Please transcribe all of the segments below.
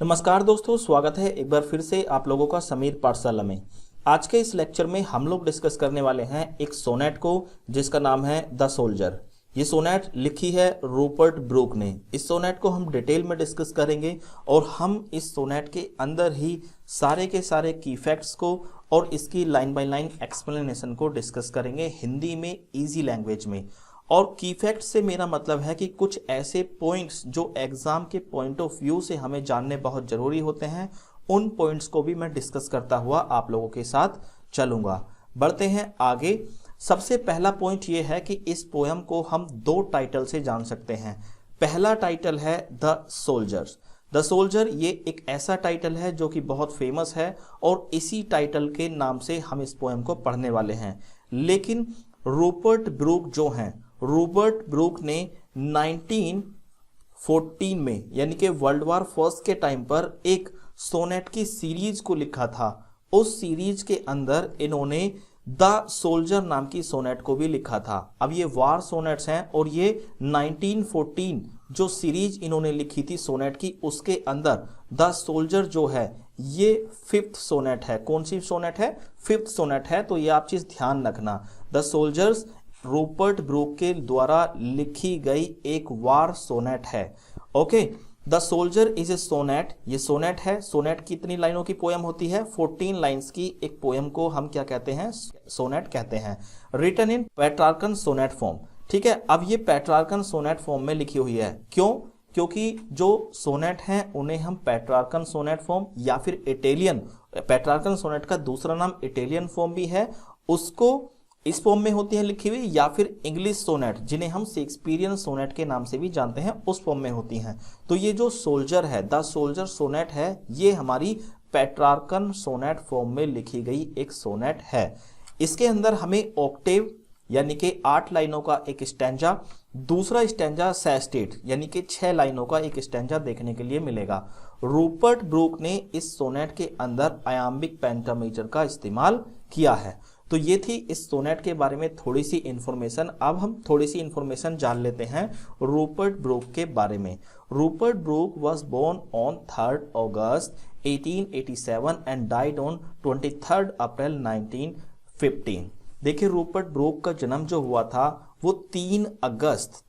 नमस्कार दोस्तों, स्वागत है एक बार फिर से आप लोगों का समीर पाठशाला में। आज के इस लेक्चर में हम लोग डिस्कस करने वाले हैं एक सोनेट को जिसका नाम है द सोल्जर। ये सोनेट लिखी है रूपर्ट ब्रूक ने। इस सोनेट को हम डिटेल में डिस्कस करेंगे और हम इस सोनेट के अंदर ही सारे के सारे की फैक्ट्स को और इसकी लाइन बाय लाइन एक्सप्लेनेशन को डिस्कस करेंगे हिंदी में, इजी लैंग्वेज में। और की फैक्ट से मेरा मतलब है कि कुछ ऐसे पॉइंट्स जो एग्जाम के पॉइंट ऑफ व्यू से हमें जानने बहुत जरूरी होते हैं, उन पॉइंट्स को भी मैं डिस्कस करता हुआ आप लोगों के साथ चलूंगा। बढ़ते हैं आगे। सबसे पहला पॉइंट ये है कि इस पोयम को हम दो टाइटल से जान सकते हैं। पहला टाइटल है द सोल्जर्स। द सोल्जर ये एक ऐसा टाइटल है जो कि बहुत फेमस है और इसी टाइटल के नाम से हम इस पोयम को पढ़ने वाले हैं। लेकिन रूपर्ट ब्रूक जो हैं, रूपर्ट ब्रूक ने 1914 में यानी कि वर्ल्ड वॉर फर्स्ट के टाइम पर एक सोनेट की सीरीज को लिखा था। उस सीरीज के अंदर इन्होंने द सोल्जर नाम की सोनेट को भी लिखा था। अब ये वार सोनेट्स हैं और ये 1914 जो सीरीज इन्होंने लिखी थी सोनेट की, उसके अंदर द सोल्जर जो है ये फिफ्थ सोनेट है। कौन सी सोनेट है? फिफ्थ सोनेट है। तो ये आप चीज ध्यान रखना। द सोल्जर्स रूपर्ट ब्रूक के द्वारा लिखी गई एक वार सोनेट है। Okay, the soldier is a sonnet. ये सोनेट है। सोनेट कितनी लाइनों की पोयम होती है? 14 लाइंस की एक पोयम को हम क्या कहते हैं? सोनेट कहते हैं। Written in Petrarchan sonnet form. ठीक है, अब ये पेट्रार्कन सोनेट फॉर्म में लिखी हुई है। क्यों? क्योंकि जो सोनेट हैं उन्हें हम पेट्रार्कन सोनेट फॉर्म या फिर इटालियन, पेट्रार्कन सोनेट का दूसरा नाम इटालियन फॉर्म भी है, उसको इस फॉर्म में होती है लिखी हुई, या फिर इंग्लिश सोनेट जिन्हें हम शेक्सपियरियन सोनेट के नाम से भी जानते हैं उस फॉर्म में होती हैं। तो ये जो सोल्जर है, द सोल्जर सोनेट है, ये हमारी पेट्रार्कन सोनेट फॉर्म में लिखी गई एक सोनेट है। इसके अंदर हमें ऑक्टेव यानी कि 8 लाइनों का एक स्टैंजा, दूसरा स्टैंजा सेस्टेट यानी कि 6 लाइनों का एक स्टैंजा देखने के लिए मिलेगा। रूपर्ट ब्रूक ने इस सोनेट के अंदर आयाम्बिक पेंटामीटर का इस्तेमाल किया है। तो ये थी इस सोनेट के बारे में थोड़ी सी इंफॉर्मेशन। अब हम थोड़ी सी इंफॉर्मेशन जान लेते हैं रूपर्ट ब्रूक के बारे में। Rupert Brooke was born on 3 August 1887 and died on 23 April 1915। देखिए, रूपर्ट ब्रूक का जन्म जो हुआ था वो 3 अगस्त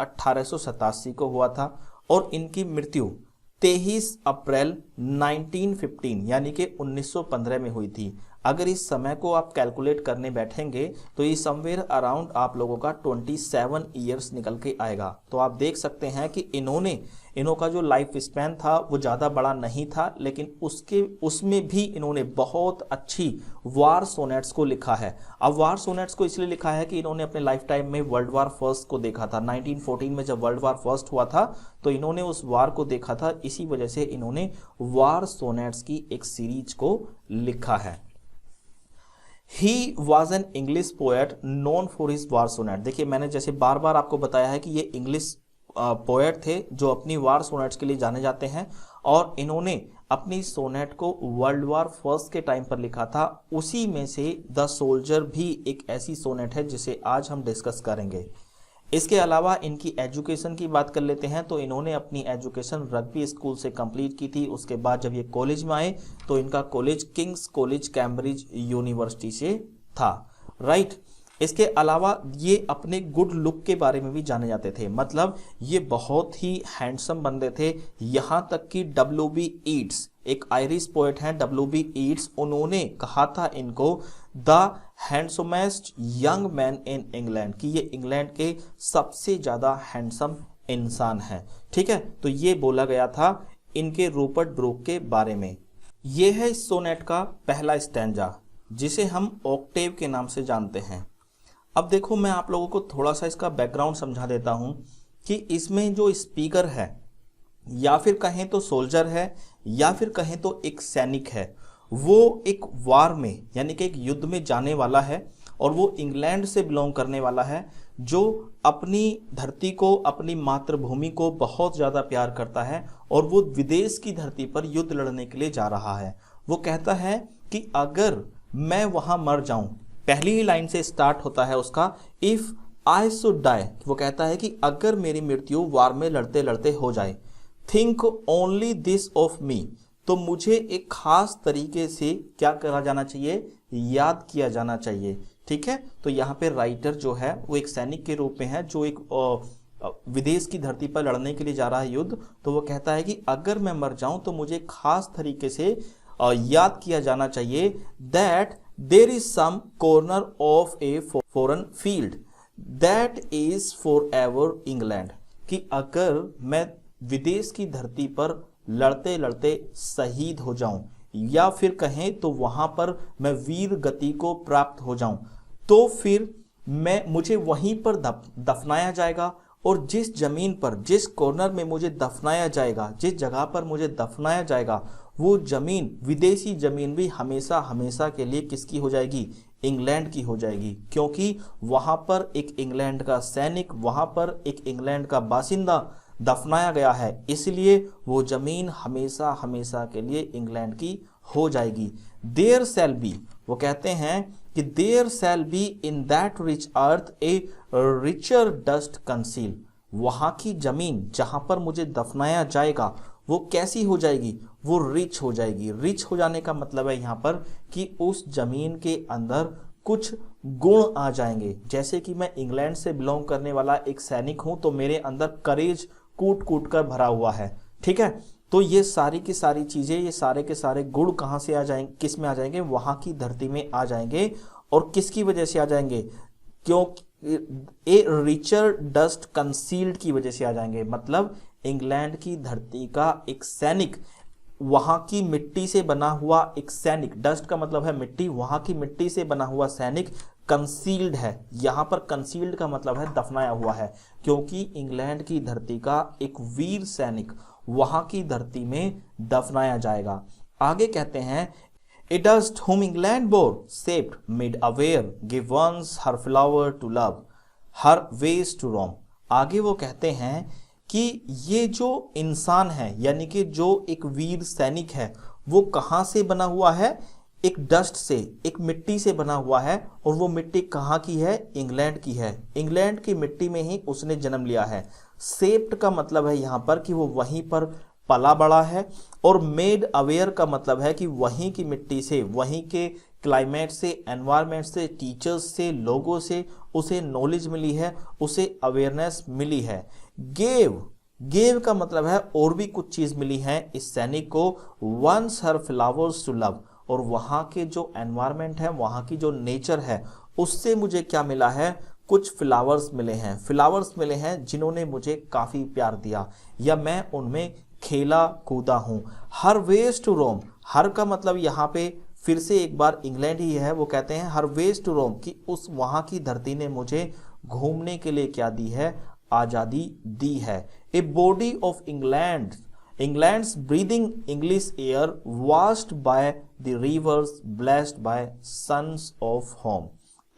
1887 को हुआ था और इनकी मृत्यु 23 अप्रैल 1915 यानी कि 1915 में हुई थी। अगर इस समय को आप कैलकुलेट करने बैठेंगे तो ये समवेयर अराउंड आप लोगों का 27 ईयर्स निकल के आएगा। तो आप देख सकते हैं कि इन्हों का जो लाइफ स्पैन था वो ज़्यादा बड़ा नहीं था, लेकिन उसमें भी इन्होंने बहुत अच्छी वार सोनेट्स को लिखा है। अब वार सोनेट्स को इसलिए लिखा है कि इन्होंने अपने लाइफ टाइम में वर्ल्ड वार फर्स्ट को देखा था। 1914 में जब वर्ल्ड वार फर्स्ट हुआ था तो इन्होंने उस वार को देखा था, इसी वजह से इन्होंने वार सोनेट्स की एक सीरीज को लिखा है। He was an English poet known for his war sonnet। देखिए, मैंने जैसे बार बार आपको बताया है कि ये इंग्लिश पोएट थे जो अपनी वार सोनेट्स के लिए जाने जाते हैं और इन्होंने अपनी सोनेट को वर्ल्ड वार फर्स्ट के टाइम पर लिखा था। उसी में से द सोल्जर भी एक ऐसी सोनेट है जिसे आज हम डिस्कस करेंगे। इसके अलावा इनकी एजुकेशन की बात कर लेते हैं तो इन्होंने अपनी एजुकेशन रग्बी स्कूल से कंप्लीट की थी। उसके बाद जब ये कॉलेज में आए तो इनका college Kings college Cambridge university से था। राइट। इसके अलावा ये अपने गुड लुक के बारे में भी जाने जाते थे, मतलब ये बहुत ही हैंडसम बंदे थे। यहाँ तक कि W.B. ईट्स, एक आयरिश पोएट हैं W.B. ईट्स, उन्होंने कहा था इनको the हैंडसमेस्ट young man in England, कि ये इंग्लैंड के सबसे ज़्यादा हैंडसम इंसान हैं। ठीक है, तो ये बोला गया था इनके रूपर्ट ब्रूक के बारे में। ये है इस सोनेट का पहला स्टैंजा जिसे हम ऑक्टेव के नाम से जानते हैं। अब देखो, मैं आप लोगों को थोड़ा सा इसका बैकग्राउंड समझा देता हूं कि इसमें जो स्पीकर है या फिर कहें तो सोल्जर है या फिर कहें तो एक सैनिक है, वो एक वार में यानी कि एक युद्ध में जाने वाला है और वो इंग्लैंड से बिलोंग करने वाला है, जो अपनी धरती को, अपनी मातृभूमि को बहुत ज़्यादा प्यार करता है और वो विदेश की धरती पर युद्ध लड़ने के लिए जा रहा है। वो कहता है कि अगर मैं वहाँ मर जाऊं, पहली ही लाइन से स्टार्ट होता है उसका, इफ़ आई शुड डाई। वो कहता है कि अगर मेरी मृत्यु वार में लड़ते लड़ते हो जाए, think only this of me, तो मुझे एक खास तरीके से क्या करा जाना चाहिए, याद किया जाना चाहिए। ठीक है, तो यहाँ पे राइटर जो है वो एक सैनिक के रूप में है जो एक विदेश की धरती पर लड़ने के लिए जा रहा है युद्ध। तो वो कहता है कि अगर मैं मर जाऊं तो मुझे खास तरीके से याद किया जाना चाहिए that there is some corner of a foreign field that is forever England, कि अगर मैं विदेश की धरती पर लड़ते लड़ते शहीद हो जाऊं या फिर कहें तो वहां पर मैं वीर गति को प्राप्त हो जाऊं, तो फिर मुझे वहीं पर दफनाया जाएगा। और जिस जमीन पर, जिस कॉर्नर में मुझे दफनाया जाएगा, जिस जगह पर मुझे दफनाया जाएगा, वो जमीन, विदेशी जमीन भी हमेशा हमेशा के लिए किसकी हो जाएगी, इंग्लैंड की हो जाएगी, क्योंकि वहां पर एक इंग्लैंड का सैनिक, वहां पर एक इंग्लैंड का बासिंदा दफनाया गया है, इसलिए वो जमीन हमेशा हमेशा के लिए इंग्लैंड की हो जाएगी। देयर शैल बी, वो कहते हैं कि there shall be in that rich earth a richer dust conceal, वहां की जमीन जहां पर मुझे दफनाया जाएगा वो कैसी हो जाएगी, वो रिच हो जाएगी। रिच हो जाने का मतलब है यहाँ पर कि उस जमीन के अंदर कुछ गुण आ जाएंगे। जैसे कि मैं इंग्लैंड से बिलोंग करने वाला एक सैनिक हूं, तो मेरे अंदर करेज कूट कूट कर भरा हुआ है। ठीक है, तो ये सारी की सारी चीजें, ये सारे के सारे गुण कहां से आ जाएंगे, किस में आ जाएंगे, वहां की धरती में आ जाएंगे। और किसकी वजह से आ जाएंगे, क्योंकि ए रिचर डस्ट कंसील्ड की वजह से आ जाएंगे। मतलब इंग्लैंड की धरती का एक सैनिक, वहां की मिट्टी से बना हुआ एक सैनिक, डस्ट का मतलब है मिट्टी, वहां की मिट्टी से बना हुआ सैनिक कंसील्ड है। यहां पर कंसील्ड का मतलब है दफनाया हुआ है, क्योंकि इंग्लैंड की धरती का एक वीर सैनिक वहां की धरती में दफनाया जाएगा। आगे कहते हैं, ए dust whom England bore, shaped, made aware, gave once her flower to love, her ways to roam। आगे वो कहते हैं कि ये जो इंसान है, यानी कि जो एक वीर सैनिक है, वो कहाँ से बना हुआ है, एक डस्ट से, एक मिट्टी से बना हुआ है। और वो मिट्टी कहाँ की है, इंग्लैंड की है। इंग्लैंड की मिट्टी में ही उसने जन्म लिया है। सेप्ड का मतलब है यहाँ पर कि वो वहीं पर पला बड़ा है। और मेड अवेयर का मतलब है कि वहीं की मिट्टी से, वहीं के क्लाइमेट से, एनवायरनमेंट से, टीचर्स से, लोगों से उसे नॉलेज मिली है, उसे अवेयरनेस मिली है। गेव का मतलब है और भी कुछ चीज मिली है इस सैनिक को। Once her flowers to love, और वहां के जो एनवायरनमेंट है, वहां की जो नेचर है, उससे मुझे क्या मिला है, कुछ फ्लावर्स मिले हैं। फ्लावर्स मिले हैं जिन्होंने मुझे काफी प्यार दिया, या मैं उनमें खेला कूदा हूं। हर वेज टू रोम, हर का मतलब यहाँ पे फिर से एक बार इंग्लैंड ही है। वो कहते हैं हर वेज टू रोम, कि उस वहां की धरती ने मुझे घूमने के लिए क्या दी है, आजादी दी है। A body of England, England's breathing English air, washed by the rivers, blessed by suns of home.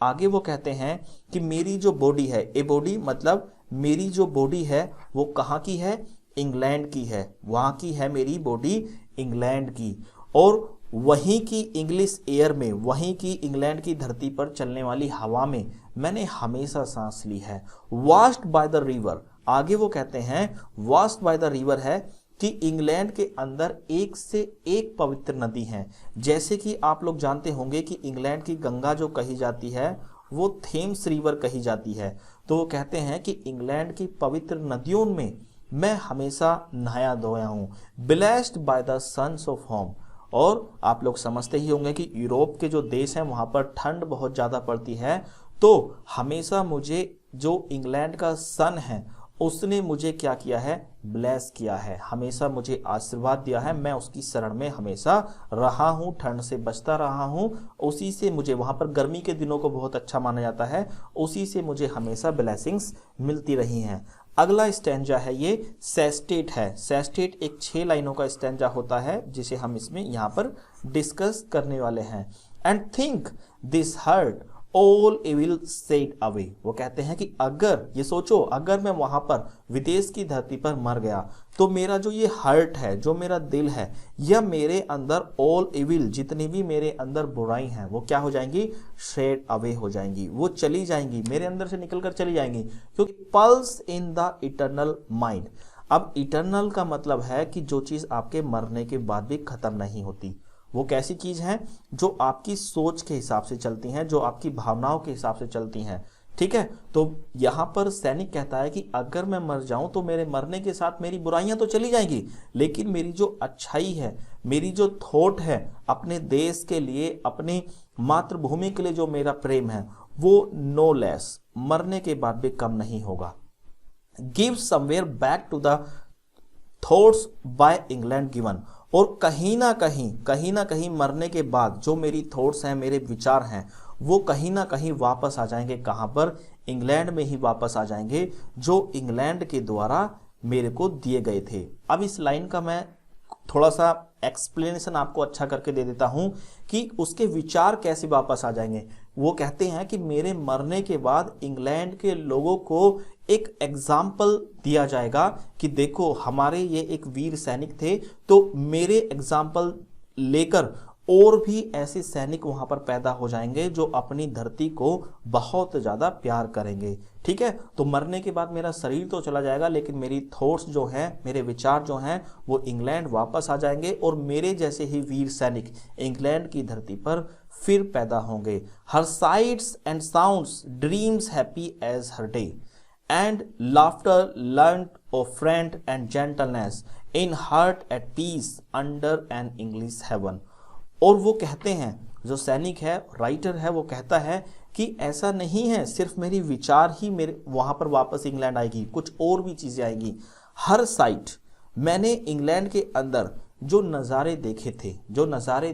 आगे वो कहते हैं कि मेरी जो बॉडी है, ए बॉडी मतलब मेरी जो बॉडी है वो कहाँ की है, इंग्लैंड की है। वहां की है मेरी बॉडी इंग्लैंड की, और वहीं की इंग्लिश एयर में, वहीं की इंग्लैंड की धरती पर चलने वाली हवा में मैंने हमेशा सांस ली है। वॉश्ड बाय द रिवर, आगे वो कहते हैं वॉश्ड बाय द रिवर है कि इंग्लैंड के अंदर एक से एक पवित्र नदी है। जैसे कि आप लोग जानते होंगे कि इंग्लैंड की गंगा जो कही जाती है वो थेम्स रिवर कही जाती है। तो वो कहते हैं कि इंग्लैंड की पवित्र नदियों में मैं हमेशा नहाया धोया हूँ। Blessed by the suns of home, और आप लोग समझते ही होंगे कि यूरोप के जो देश हैं वहां पर ठंड बहुत ज्यादा पड़ती है, तो हमेशा मुझे जो इंग्लैंड का सन है उसने मुझे क्या किया है, ब्लेस किया है, हमेशा मुझे आशीर्वाद दिया है। मैं उसकी शरण में हमेशा रहा हूँ, ठंड से बचता रहा हूँ। उसी से मुझे, वहां पर गर्मी के दिनों को बहुत अच्छा माना जाता है, उसी से मुझे हमेशा ब्लेसिंग्स मिलती रही हैं। अगला स्टैंजा है ये सेस्टेट है। सेस्टेट एक 6 लाइनों का स्टैंजा होता है जिसे हम इसमें यहाँ पर डिस्कस करने वाले हैं। And think this heart all evil shed away, वो कहते हैं कि अगर, ये सोचो, अगर मैं वहां पर विदेश की धरती पर मर गया तो मेरा जो ये हर्ट है, जो मेरा दिल है, या मेरे अंदर ऑल इविल, जितनी भी मेरे अंदर बुराई हैं वो क्या हो जाएंगी, शेड अवे हो जाएंगी, वो चली जाएंगी, मेरे अंदर से निकलकर चली जाएंगी। क्योंकि pulse in the eternal mind, अब इटर्नल का मतलब है कि जो चीज आपके मरने के बाद भी खत्म नहीं होती। वो कैसी चीज है? जो आपकी सोच के हिसाब से चलती हैं, जो आपकी भावनाओं के हिसाब से चलती हैं। ठीक है, तो यहां पर सैनिक कहता है कि अगर मैं मर जाऊं तो मेरे मरने के साथ मेरी बुराइयां तो चली जाएंगी, लेकिन मेरी जो अच्छाई है, मेरी जो थॉट है अपने देश के लिए, अपनी मातृभूमि के लिए जो मेरा प्रेम है, वो नो लेस, मरने के बाद भी कम नहीं होगा। Give somewhere back to the thoughts by England given. और कहीं ना कहीं मरने के बाद जो मेरी थॉट्स हैं, मेरे विचार हैं, वो कहीं ना कहीं वापस आ जाएंगे। कहां पर? इंग्लैंड में ही वापस आ जाएंगे, जो इंग्लैंड के द्वारा मेरे को दिए गए थे। अब इस लाइन का मैं थोड़ा सा एक्सप्लेनेशन आपको अच्छा करके दे देता हूं कि उसके विचार कैसे वापस आ जाएंगे। वो कहते हैं कि मेरे मरने के बाद इंग्लैंड के लोगों को एक एग्जाम्पल दिया जाएगा कि देखो हमारे ये एक वीर सैनिक थे, तो मेरे एग्जाम्पल लेकर और भी ऐसे सैनिक वहां पर पैदा हो जाएंगे जो अपनी धरती को बहुत ज्यादा प्यार करेंगे। ठीक है, तो मरने के बाद मेरा शरीर तो चला जाएगा, लेकिन मेरी थॉट्स जो हैं, मेरे विचार जो हैं, वो इंग्लैंड वापस आ जाएंगे और मेरे जैसे ही वीर सैनिक इंग्लैंड की धरती पर फिर पैदा होंगे। Her sights and sounds dreams happy as her day and laughter learn of friend and gentleness in heart at peace under an English heaven. और वो कहते हैं, जो सैनिक है, राइटर है, वो कहता है कि ऐसा नहीं है सिर्फ मेरी विचार ही मेरे वहां पर वापस इंग्लैंड आएगी, कुछ और भी चीजें आएंगी। हर साइट, मैंने इंग्लैंड के अंदर जो नज़ारे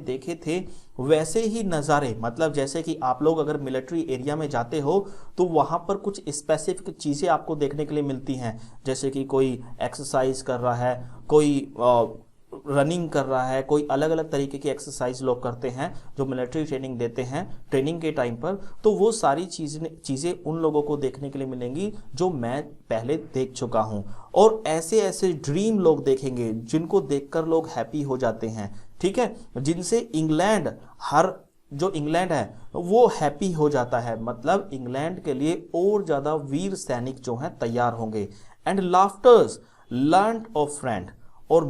देखे थे वैसे ही नज़ारे, मतलब जैसे कि आप लोग अगर मिलिट्री एरिया में जाते हो तो वहाँ पर कुछ स्पेसिफिक चीज़ें आपको देखने के लिए मिलती हैं, जैसे कि कोई एक्सरसाइज कर रहा है, कोई रनिंग कर रहा है, कोई अलग अलग तरीके की एक्सरसाइज लोग करते हैं जो मिलिट्री ट्रेनिंग देते हैं ट्रेनिंग के टाइम पर। तो वो सारी चीज़ें उन लोगों को देखने के लिए मिलेंगी जो मैं पहले देख चुका हूं। और ऐसे ऐसे ड्रीम लोग देखेंगे जिनको देखकर लोग हैप्पी हो जाते हैं। ठीक है, जिनसे इंग्लैंड, हर जो इंग्लैंड है वो हैप्पी हो जाता है, मतलब इंग्लैंड के लिए और ज़्यादा वीर सैनिक जो हैं तैयार होंगे। And laughters learn of friend, और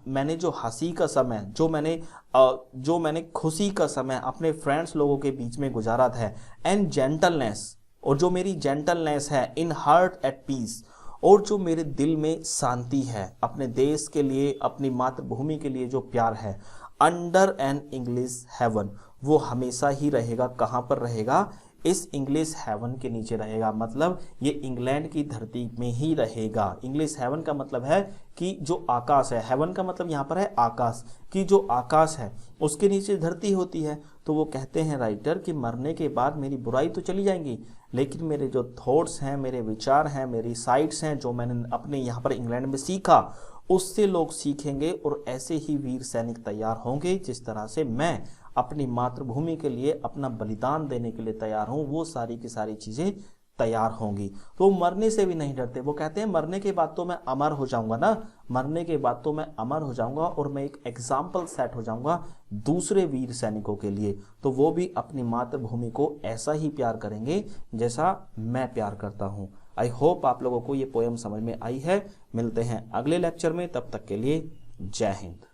मैंने जो हंसी का समय, जो मैंने खुशी का समय अपने फ्रेंड्स लोगों के बीच में गुजारा था। एंड जेंटलनेस, और जो मेरी जेंटलनेस है। इन हार्ट एट पीस, और जो मेरे दिल में शांति है, अपने देश के लिए, अपनी मातृभूमि के लिए जो प्यार है। अंडर एन इंग्लिश हेवन, वो हमेशा ही रहेगा। कहाँ पर रहेगा? इस इंग्लिश हेवन के नीचे रहेगा, मतलब ये इंग्लैंड की धरती में ही रहेगा। इंग्लिश हेवन का मतलब है कि जो आकाश है, हेवन का मतलब यहाँ पर है आकाश, कि जो आकाश है उसके नीचे धरती होती है। तो वो कहते हैं राइटर कि मरने के बाद मेरी बुराई तो चली जाएंगी, लेकिन मेरे जो थॉट्स हैं, मेरे विचार हैं, मेरी साइट्स हैं, जो मैंने अपने यहाँ पर इंग्लैंड में सीखा, उससे लोग सीखेंगे और ऐसे ही वीर सैनिक तैयार होंगे जिस तरह से मैं अपनी मातृभूमि के लिए अपना बलिदान देने के लिए तैयार हूं। वो सारी की सारी चीजें तैयार होंगी। तो मरने से भी नहीं डरते। वो कहते हैं मरने के बाद तो मैं अमर हो जाऊंगा ना, मरने के बाद तो मैं अमर हो जाऊंगा और मैं एक एग्जाम्पल सेट हो जाऊंगा दूसरे वीर सैनिकों के लिए। तो वो भी अपनी मातृभूमि को ऐसा ही प्यार करेंगे जैसा मैं प्यार करता हूं। आई होप आप लोगों को ये पोएम समझ में आई है। मिलते हैं अगले लेक्चर में, तब तक के लिए जय हिंद।